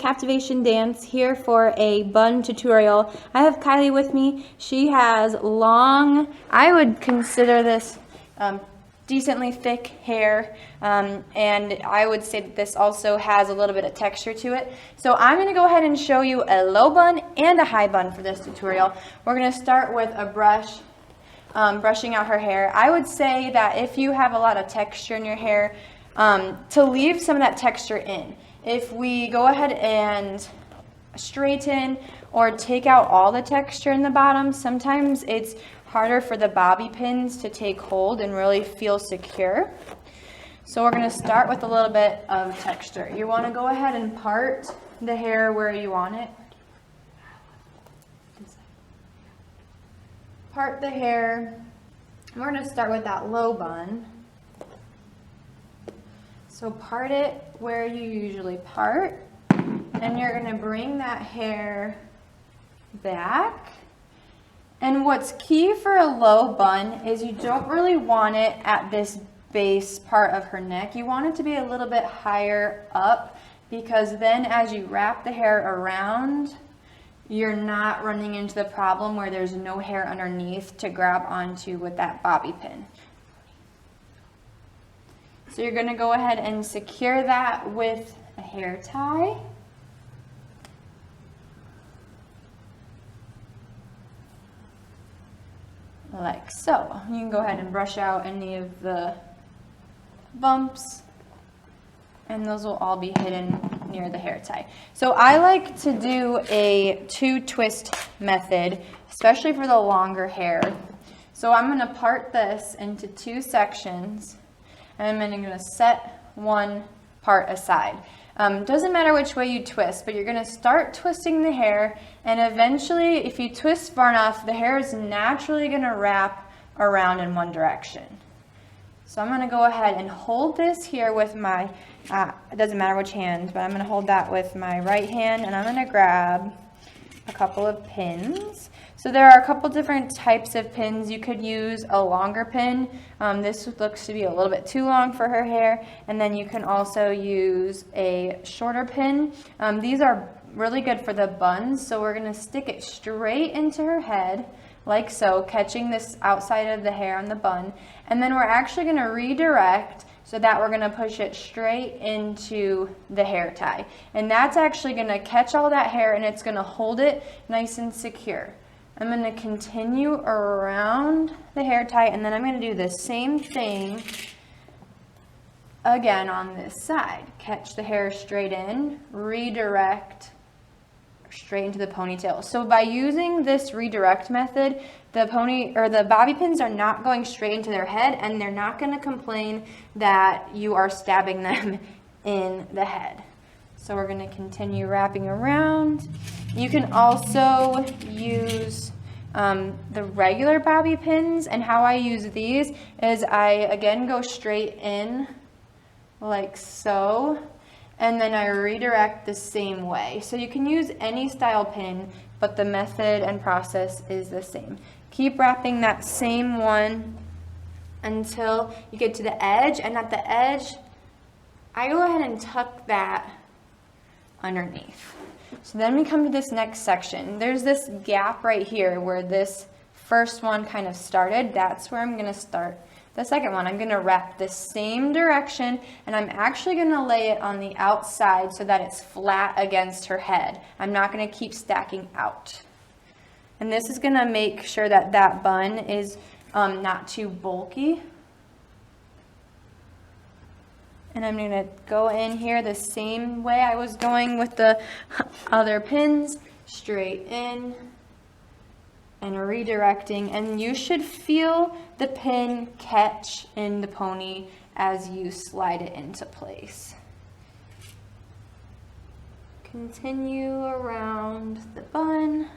Captivation Dance here for a bun tutorial. I have Kylie with me. She has long, I would consider this decently thick hair, and I would say that this also has a little bit of texture to it. So I'm going to go ahead and show you a low bun and a high bun for this tutorial. We're going to start with a brush, brushing out her hair. I would say that if you have a lot of texture in your hair, to leave some of that texture in. If we go ahead and straighten or take out all the texture in the bottom, sometimes it's harder for the bobby pins to take hold and really feel secure. So we're going to start with a little bit of texture. You want to go ahead and part the hair where you want it. Part the hair. We're going to start with that low bun. So part it where you usually part, and you're going to bring that hair back. And what's key for a low bun is you don't really want it at this base part of her neck. You want it to be a little bit higher up, because then as you wrap the hair around, you're not running into the problem where there's no hair underneath to grab onto with that bobby pin. So you're going to go ahead and secure that with a hair tie. Like so. You can go ahead and brush out any of the bumps, and those will all be hidden near the hair tie. So I like to do a 2-twist method, especially for the longer hair. So I'm going to part this into 2 sections. And I'm going to set one part aside. Doesn't matter which way you twist, but you're going to start twisting the hair, and eventually, if you twist far enough, the hair is naturally going to wrap around in one direction. So I'm going to go ahead and hold this here with my, it doesn't matter which hand, but I'm going to hold that with my right hand, and I'm going to grab a couple of pins. So there are a couple different types of pins. You could use a longer pin. This looks to be a little bit too long for her hair. And then you can also use a shorter pin. These are really good for the buns. So we're going to stick it straight into her head, like so, catching this outside of the hair on the bun. And then we're actually going to redirect so that we're going to push it straight into the hair tie. And that's actually going to catch all that hair, and it's going to hold it nice and secure. I'm going to continue around the hair tie, and then I'm going to do the same thing again on this side. Catch the hair straight in, redirect straight into the ponytail. So by using this redirect method, the bobby pins are not going straight into their head, and they're not going to complain that you are stabbing them in the head. So we're going to continue wrapping around. You can also use the regular bobby pins, and how I use these is I again go straight in like so, and then I redirect the same way. So you can use any style pin, but the method and process is the same. Keep wrapping that same one until you get to the edge, and at the edge I go ahead and tuck that underneath. So then we come to this next section. There's this gap right here where this first one kind of started. That's where I'm going to start the second one. I'm going to wrap the same direction, and I'm actually going to lay it on the outside so that it's flat against her head. I'm not going to keep stacking out. And this is going to make sure that that bun is not too bulky. And I'm going to go in here the same way I was going with the other pins, straight in and redirecting. And you should feel the pin catch in the pony as you slide it into place. Continue around the bun.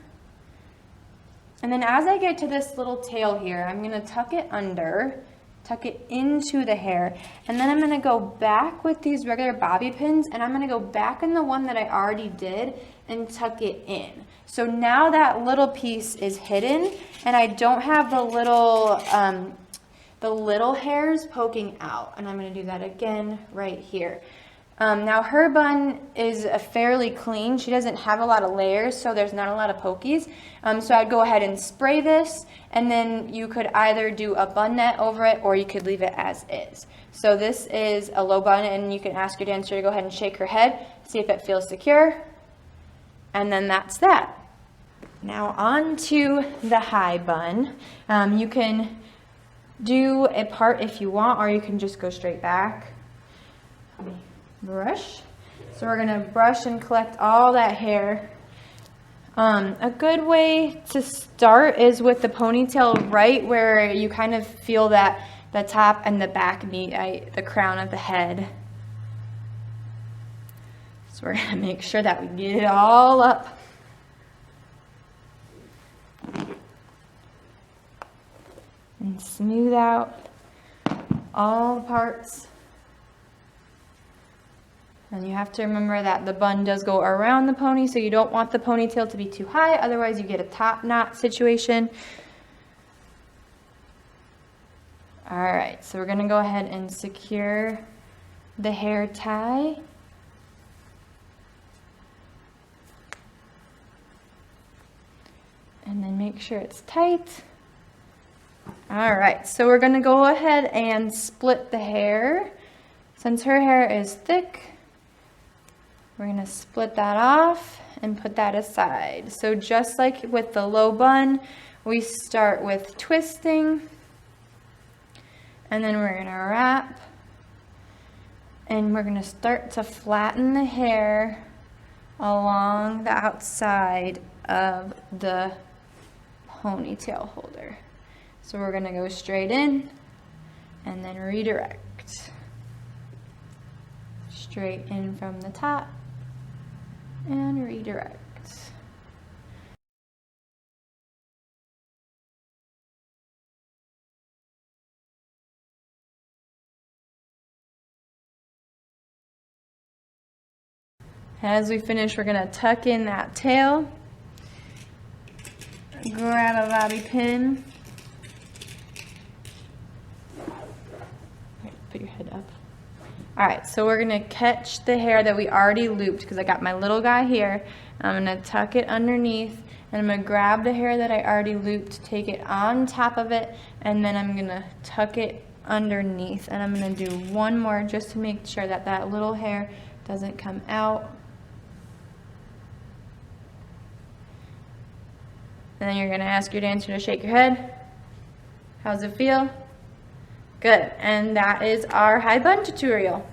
And then as I get to this little tail here, I'm going to tuck it under, tuck it into the hair, and then I'm going to go back with these regular bobby pins, and I'm going to go back in the one that I already did and tuck it in. So now that little piece is hidden, and I don't have the little hairs poking out. And I'm going to do that again right here. Now her bun is a fairly clean. She doesn't have a lot of layers, so there's not a lot of pokies. So I'd go ahead and spray this, and then you could either do a bun net over it, or you could leave it as is. So this is a low bun, and you can ask your dancer to go ahead and shake her head, see if it feels secure, and then that's that. Now on to the high bun. You can do a part if you want, or you can just go straight back. Brush. So we're gonna brush and collect all that hair. A good way to start is with the ponytail right where you kind of feel that the top and the back meet, the crown of the head. So we're gonna make sure that we get it all up. And smooth out all the parts. And you have to remember that the bun does go around the pony, so you don't want the ponytail to be too high, otherwise you get a top knot situation. All right, so we're gonna go ahead and secure the hair tie. And then make sure it's tight. All right, so we're gonna go ahead and split the hair. Since her hair is thick, we're gonna split that off and put that aside. So just like with the low bun, we start with twisting, and then we're gonna wrap, and we're gonna start to flatten the hair along the outside of the ponytail holder. So we're gonna go straight in and then redirect. Straight in from the top and redirect. As we finish, we're gonna tuck in that tail, grab a bobby pin, put your head up. All right, so we're gonna catch the hair that we already looped, because I got my little guy here. I'm gonna tuck it underneath, and I'm gonna grab the hair that I already looped, take it on top of it, and then I'm gonna tuck it underneath. And I'm gonna do one more just to make sure that that little hair doesn't come out. And then you're gonna ask your dancer to shake your head. How's it feel? Good, and that is our high bun tutorial.